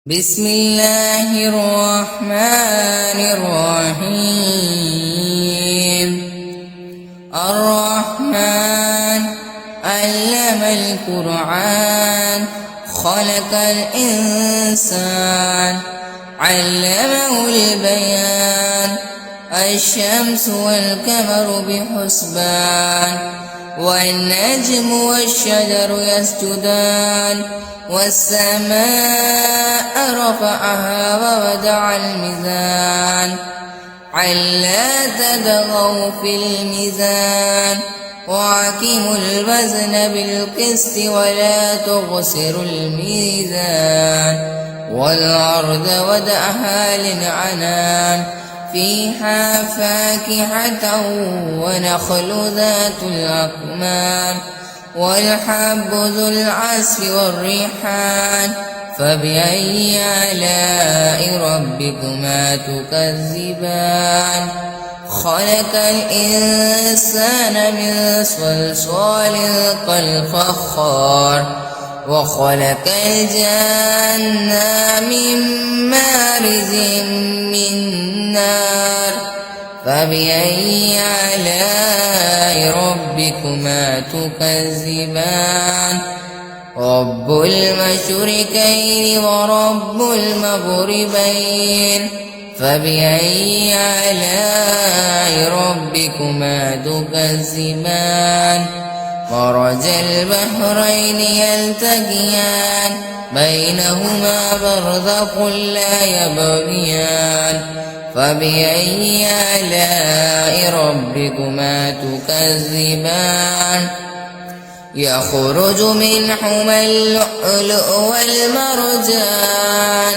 بسم الله الرحمن الرحيم. الرحمن علم القرآن خلق الإنسان علمه البيان. الشمس والقمر بحسبان والنجم والشجر يسجدان والسماء رفعها ووضع الميزان ألا تطغوا في الميزان وأقيموا الوزن بالقسط ولا تخسروا الميزان. والأرض وضعها للأنام فيها فاكهة ونخل ذات الأكمام والحب ذو العصف والريحان. فبأي آلاء ربكما تكذبان؟ خلق الإنسان من صلصال كالفخار وخلق الجن من مارج من نار. فبأي آلاء ربكما تكذبان؟ رب المشرقين ورب المغربين. فبأي آلاء ربكما تكذبان؟ مرج البحرين يلتقيان بينهما برزخ لا يبغيان. فبأي آلاء ربكما تكذبان؟ يخرج منهما اللؤلؤ والمرجان.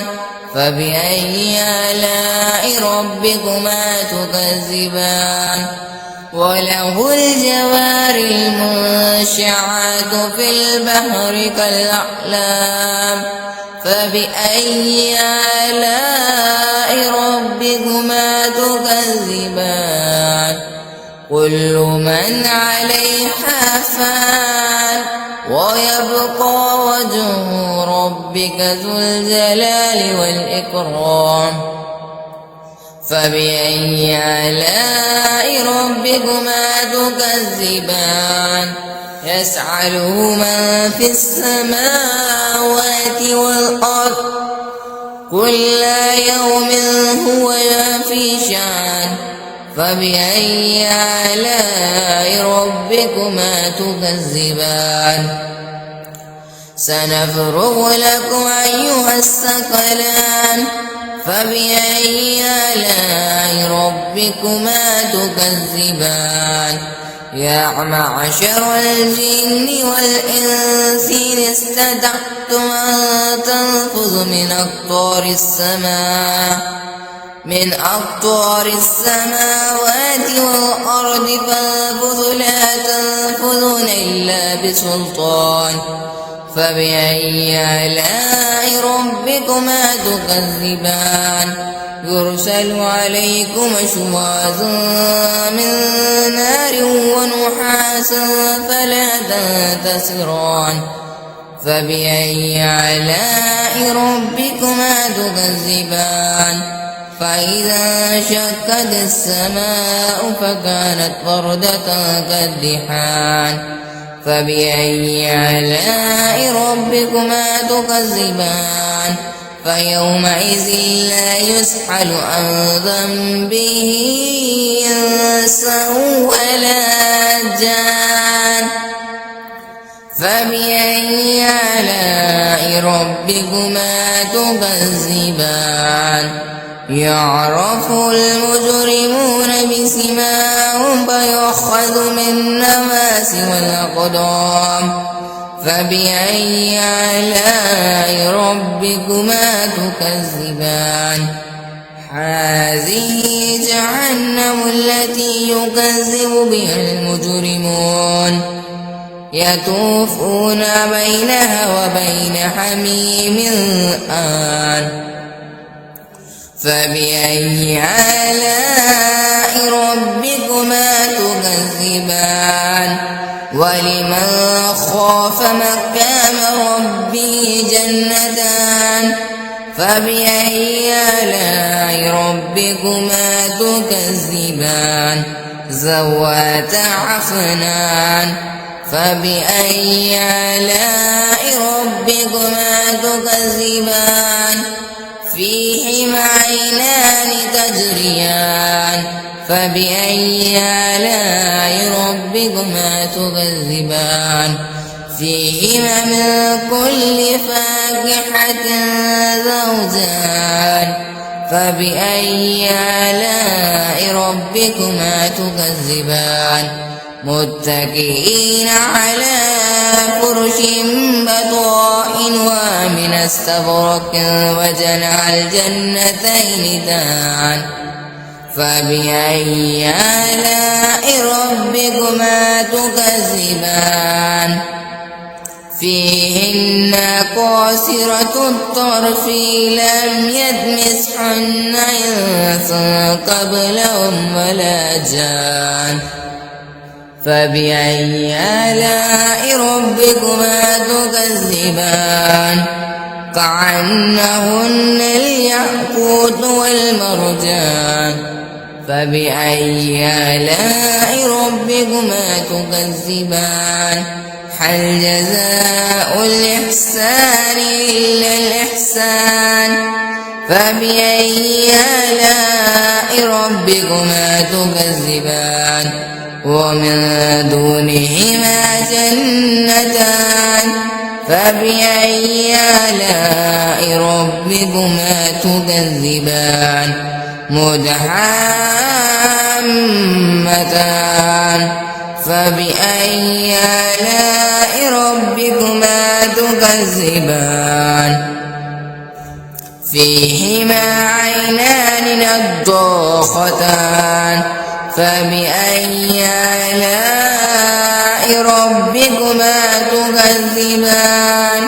فبأي آلاء ربكما تكذبان؟ وله الجوار المنشآت في البحر كالأعلام. فبأي آلاء ربكما تكذبان؟ كل من عليها فان ويبقى وجه ربك ذو الجلال والإكرام. فبأي آلاء ربكما تكذبان؟ يسأله من في السماوات والأرض كل يوم هو في شأن. فبأي آلاء ربكما تكذبان؟ سنفرغ لكم أيها الثقلان. فبأي آلاء ربكما تكذبان؟ يا معشر الجن والإنس إن استطعتم أن تنفذوا من أقطار السماوات والأرض فانفذوا لا تنفذون إلا بسلطان. فبأي آلاء ربكما تكذبان؟ يرسل عليكم شواظ من نار ونحاس فلا تنتصران. فبأي آلاء ربكما تكذبان؟ فإذا انشقت السماء فكانت وردة كالدحان. فبأي آلاء ربكما تكذبان؟ فيومئذ لا يسأل عن ذنبه إنس ولا جان. فبأي آلاء ربكما تكذبان؟ يعرف المجرمون بسيماهم فيؤخذ بالنواصي والأقدام. فبأي آلاء ربكما تكذبان؟ هذه جهنم التي يكذب بها المجرمون يطوفون بينها وبين حميم آن. فبأي آلاء ربكما تكذبان؟ ولمن خاف مقام ربه جنتان فبأي آلاء ربكما تكذبان ذواتا أفنان فبأي آلاء ربكما تكذبان فيهما عينان تجريان فبأي آلاء ربكما تكذبان فيهما من كل فاكهة زوجان فبأي آلاء ربكما تكذبان متكئين على فرش بطائنها من استبرق وجنى الجنتين دان فبأي آلاء ربكما تكذبان فيهن قاصرة الطرف لم يطمثهن إنس قبلهم ولا جان فبأي آلاء ربكما تكذبان كأنهن الياقوت والمرجان فبأي آلاء ربكما تكذبان هل جزاء الإحسان إلا الإحسان فبأي آلاء ربكما تكذبان ومن دونهما جنتان فبأي آلاء ربكما تكذبان مدحامتان فبأي آلاء ربكما تكذبان فيهما عينان نضاختان فبأي آلاء ربكما تكذبان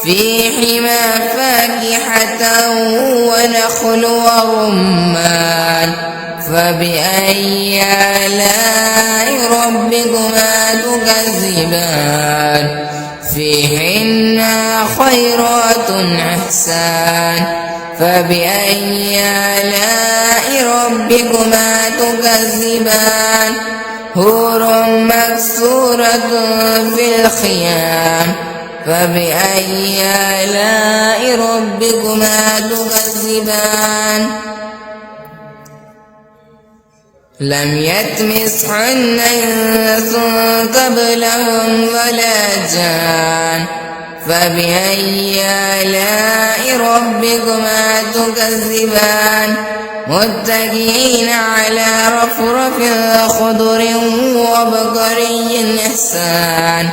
فيهما فاكهة ونخل ورمان فبأي آلاء ربكما تكذبان فيهن خيرات حسان فبأي آلاء ربكما تكذبان حور مكسورة في الخيام فبأي آلاء ربكما تكذبان لم يطمثهن إنس قبلهم ولا جان فبأي آلاء ربكما تكذبان متكئين على رفرف خضر وبقري إحسان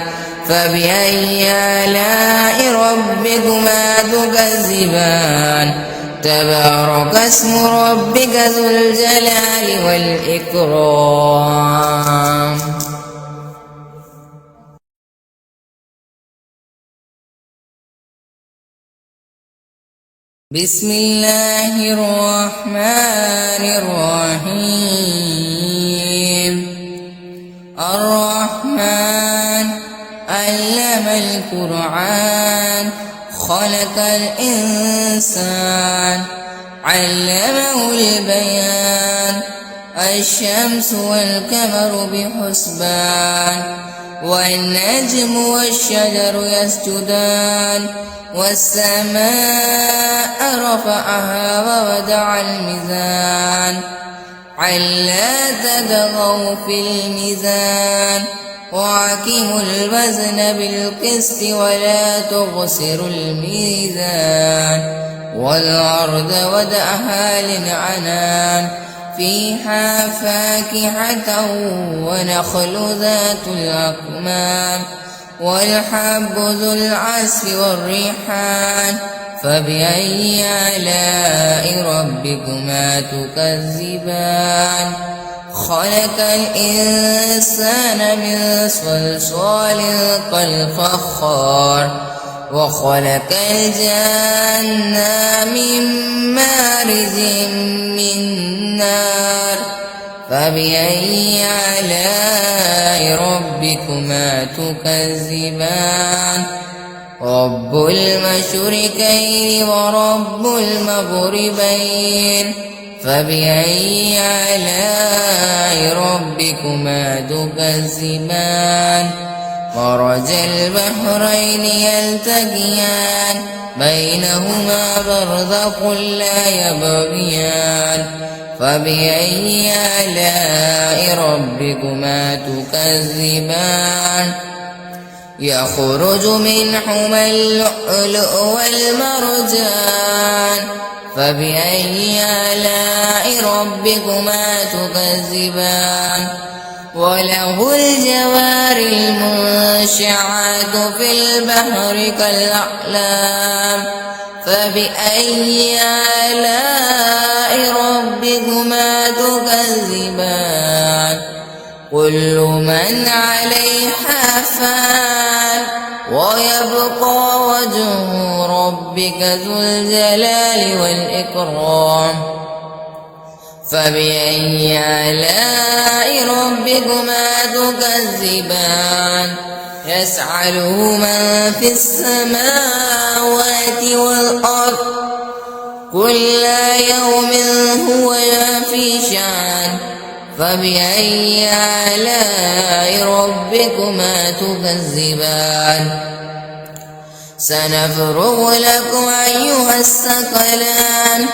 فبأي آلاء ربكما تكذبان تبارك اسم ربك ذو الجلال والإكرام بسم الله الرحمن الرحيم الرحمن علم القرآن خلق الإنسان علمه البيان الشمس والقمر بحسبان والنجم والشجر يسجدان والسماء رفعها ووضع الميزان ألا تطغوا في الميزان وأقيموا الوزن بالقسط ولا تخسروا الميزان والأرض وضعها للعنان فيها فاكهة ونخل ذات الأكمام والحب ذو العصف والريحان فبأي آلاء ربكما تكذبان خلق الإنسان من صلصال كالفخار وخلق الجن من مارج من نار فبأي آلاء ربكما تكذبان رب المشركين ورب المغربين فبأي آلاء ربكما تكذبان مرج البحرين يلتقيان بينهما برزخ لا يبغيان فبأي آلاء ربكما تكذبان يخرج منهما اللؤلؤ والمرجان فبأي آلاء ربكما تكذبان وله الجوار المنشآت في البحر كالأعلام فبأي آلاء ربكما تكذبان كل من عليها فان ويبقى وجه ربك ذو الجلال والإكرام فبأي آلاء ربكما تكذبان يسأله من في السماوات والأرض كل يوم هو في شأن فبأي آلاء ربكما تكذبان سنفرغ لكم أيها الثقلان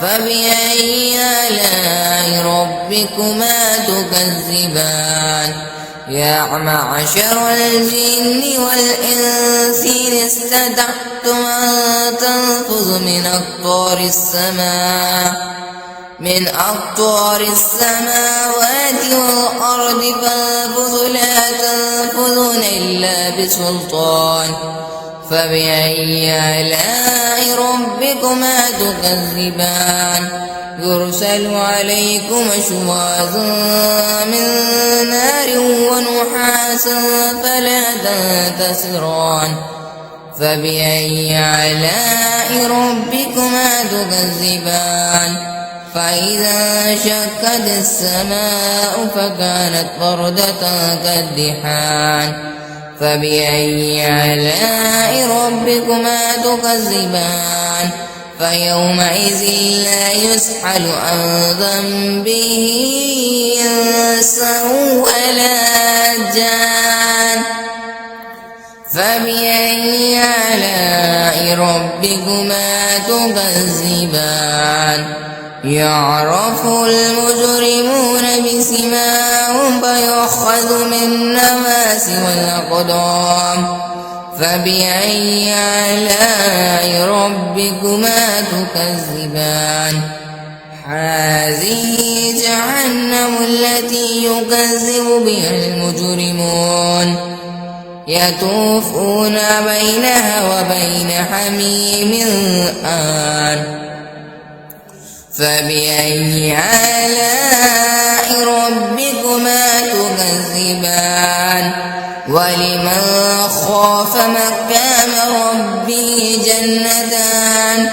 فبأي آلاء ربكما تكذبان يا معشر الجن والإنس إن استطعتم أن تنفذوا من أقطار السماوات والأرض فانفذوا لا تنفذون إلا بسلطان فبأي آلاء ربكما تكذبان يرسل عليكم شواظ من نار ونحاس فلا تنتصران فبأي آلاء ربكما تكذبان فإذا انشقت السماء فكانت وردة كالدحان فبأي آلاء ربكما تكذبان فيومئذ لا يسأل عن ذنبه إنس ولا جان فبأي آلاء ربكما تكذبان يعرف المجرمون بسيماهم فيؤخذ بالنواصي والأقدام فبأي آلاء ربكما تكذبان هذه جهنم التي يكذب بها المجرمون يطوفون بينها وبين حميم آن فبأي آلاء ربكما تكذبان ولمن خاف مقام ربه جنتان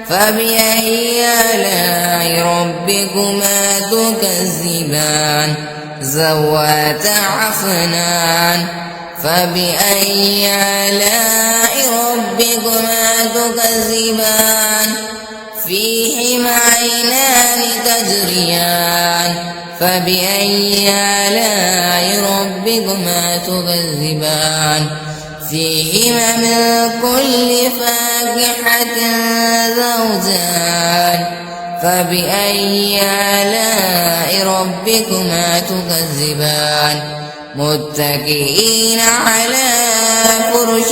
فبأي آلاء ربكما تكذبان ذواتا أفنان فبأي آلاء ربكما تكذبان فيهما عينان تجريان فبأي آلاء ربكما تكذبان فيهما من كل فاكهة زوجان فبأي آلاء ربكما تكذبان متكئين على فرش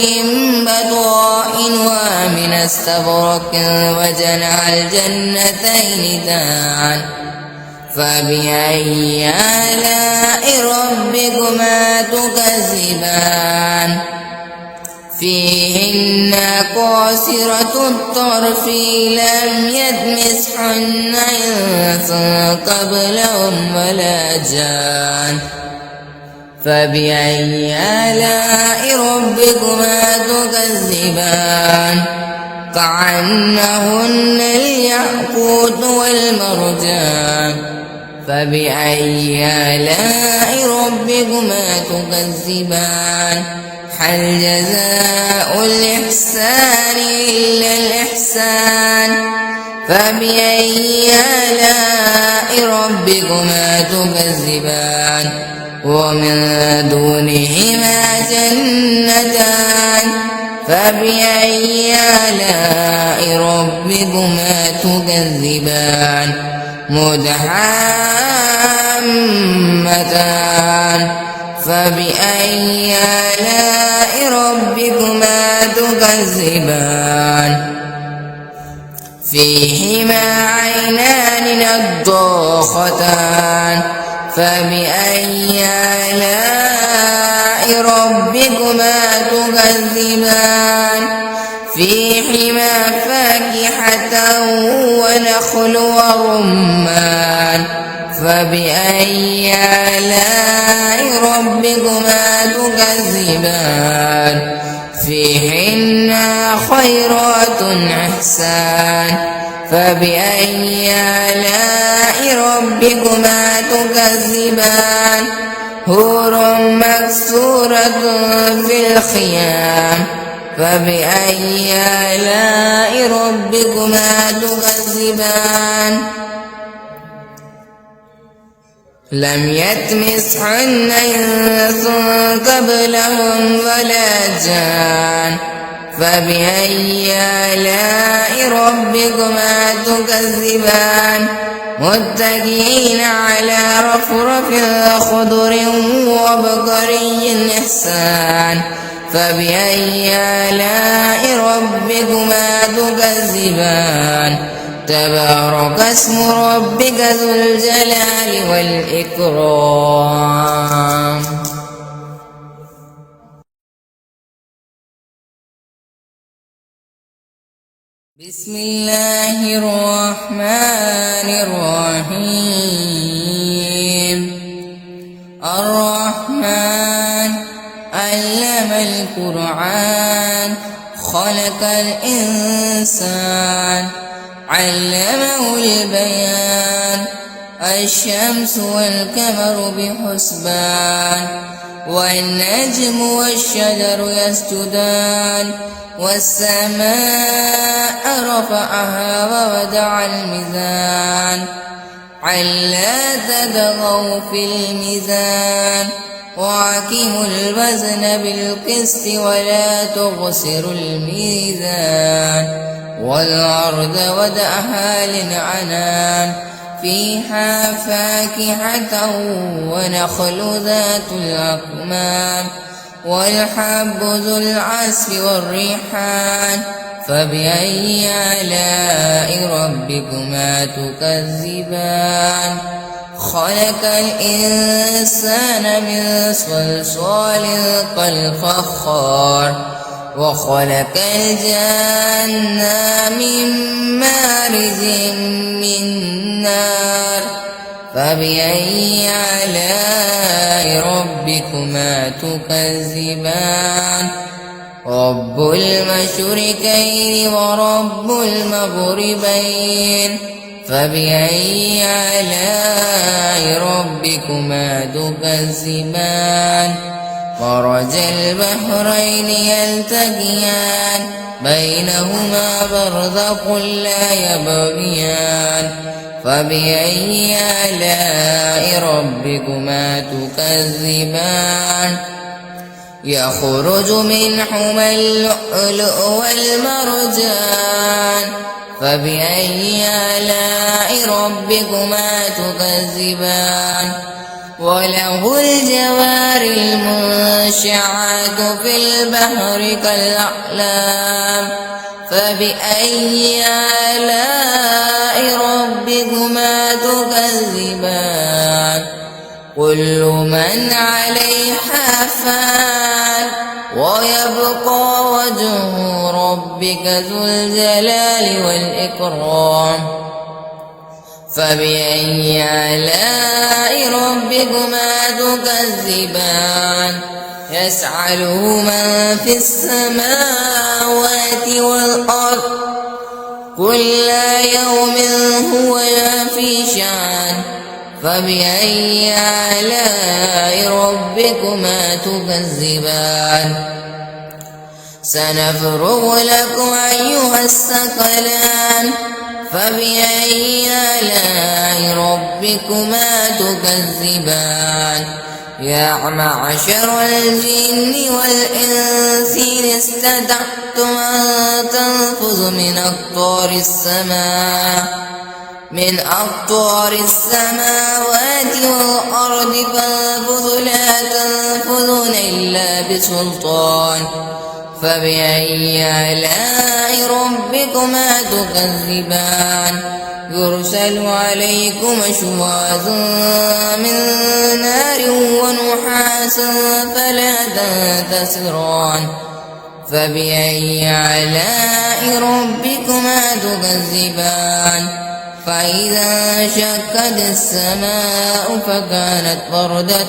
بطائن ومن استبرق وجنى الجنتين دان فبأي آلاء ربكما تكذبان فيهن قاصرة الطرف لم يطمثهن إنس قبلهم ولا جان فبأي آلاء ربكما تكذبان كأنهن الياقوت والمرجان فبأي آلاء ربكما تكذبان هل جزاء الإحسان إلا الإحسان فبأي آلاء ربكما تكذبان ومن دونهما جنتان فبأي آلاء ربكما تكذبان مدحامتان فبأي آلاء ربكما تكذبان فيهما عينان نضاختان فبأي آلاء ربكما تكذبان فيهما فاكهة ونخل ورمان فبأي آلاء ربكما تكذبان فيهن خيرات حسان فبأي آلاء ربكما تكذبان حور مكسورة في الخيام فبأي آلاء ربكما تكذبان لم يطمثهن إنس قبلهم ولا جان فبأي آلاء ربكما تكذبان متكئين على رفرف خضر وبقري إحسان فبأي آلاء ربكما تكذبان تبارك اسم ربك ذو الجلال والإكرام بسم الله الرحمن الرحيم الرحمن علم القرآن خلق الإنسان علمه البيان الشمس والقمر بحسبان والنجم والشجر يسجدان والسماء رفعها ووضع الميزان ألا تطغوا في الميزان وأقيموا الوزن بالقسط ولا تخسروا الميزان والأرض وضعها للعنان فيها فاكهة ونخل ذات الأكمام والحب ذو العصف والريحان فبأي آلاء ربكما تكذبان خلق الإنسان من صلصال كالفخار وخلق الجن من مارج من نار فبأي آلاء ربكما تكذبان رب المشركين ورب المغربين فبأي آلاء ربكما تكذبان مرج البحرين يلتقيان بينهما برزخ لا يبغيان فبأي آلاء ربكما تكذبان يخرج منهما اللؤلؤ والمرجان فبأي آلاء ربكما تكذبان وله الجوار المنشآت في البحر كالأعلام فبأي آلاء ربكما تكذبان كل من عليها فان ويبقى وجه ربك ذو الجلال والإكرام فبأي آلاء ربكما تكذبان يسأله من في السماوات والأرض كل يوم هو في شأن فبأي آلاء ربكما تكذبان سنفرغ لكم أيها الثقلان فبأي آلاء ربكما تكذبان يا معشر الجن والإنس إن استطعتم أن تنفذوا من أقطار السماوات والأرض فانفذوا لا تنفذون إلا بسلطان فبأي آلاء ربكما تكذبان يرسل عليكم شواظ من نار ونحاس فلا تنتصران فبأي آلاء ربكما تكذبان فإذا انشقت السماء فكانت وردة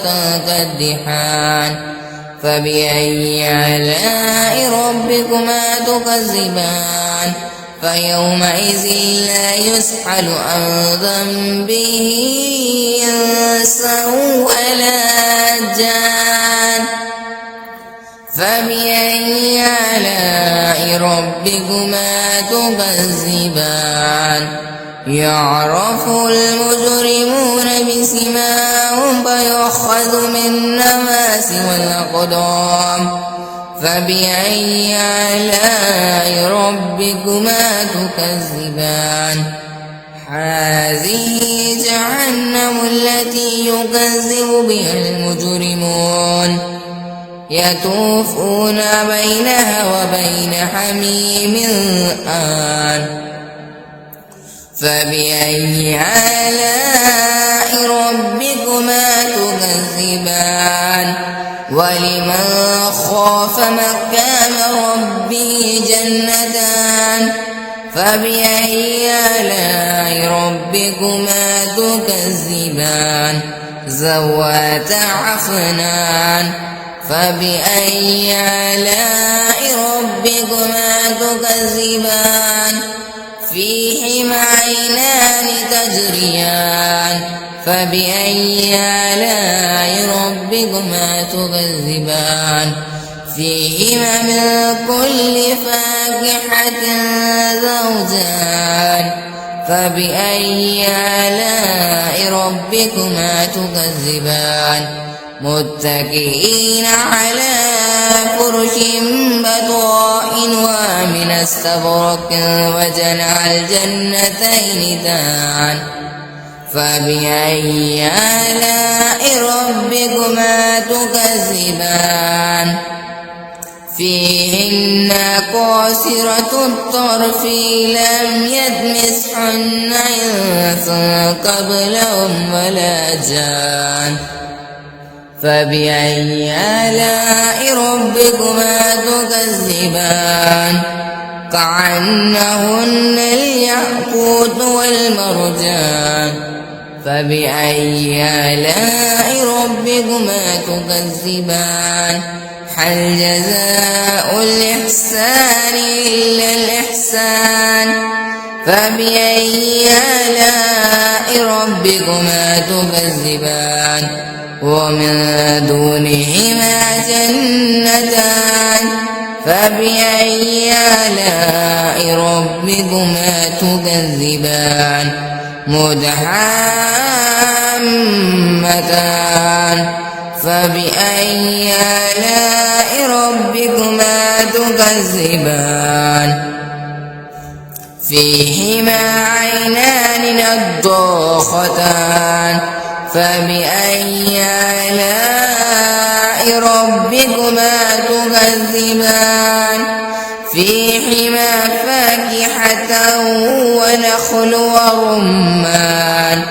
كالدحان فبأي آلاء ربكما تكذبان فيومئذ لا يسأل عن ذنبه إنس ولا جان فبأي آلاء ربكما تكذبان يعرف المجرمون بسيماهم فيؤخذ بالنواصي والأقدام فبأي آلاء ربكما تكذبان هذه جهنم التي يكذب بها المجرمون يطوفون بينها وبين حميم آن فبأي آلاء ربكما تكذبان ولمن خاف مقام ربه جنتان فبأي آلاء ربكما تكذبان ذواتا أفنان فبأي آلاء ربكما تكذبان فيهما عينان تجريان فبأي آلاء ربكما تكذبان فيهما من كل فاكهة زوجان فبأي آلاء ربكما تكذبان متكئين على فرش بطائنها من استبرق وجنى الجنتين دان فبأي آلاء ربكما تكذبان فيهن قاصرة الطرف لم يطمثهن إنس قبلهم ولا جان فبأي آلاء ربكما تكذبان كأنهن الياقوت والمرجان فبأي آلاء ربكما تكذبان هل جزاء الإحسان إلا الإحسان فبأي آلاء ربكما تكذبان ومن دونهما جنتان فبأي آلاء ربكما تكذبان مدحامتان فبأي آلاء ربكما تكذبان فيهما عينان نضاختان فبأي آلاء ربكما تكذبان فيهما فاكهة ونخل ورمان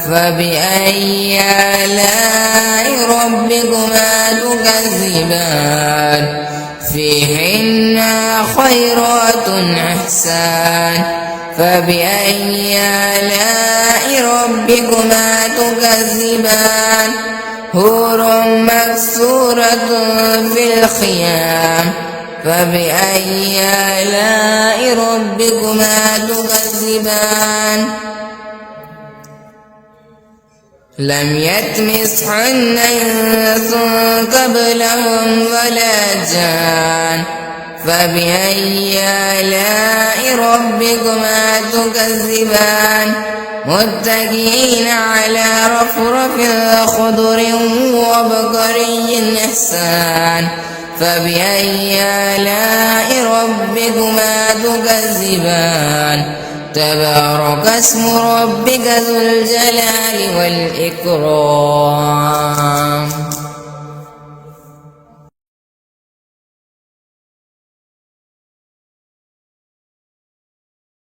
فبأي آلاء ربكما تكذبان فيهن خيرات حسان فبأي آلاء ربكما تكذبان حور مكسورة في الخيام فبأي آلاء ربكما تكذبان لم يطمثهن إنس قبلهم ولا جان فبأي آلاء ربكما تكذبان متكئين على رفرف خضر وبقري حسان فبأي آلاء ربكما تكذبان تبارك اسم ربك ذو الجلال والإكرام.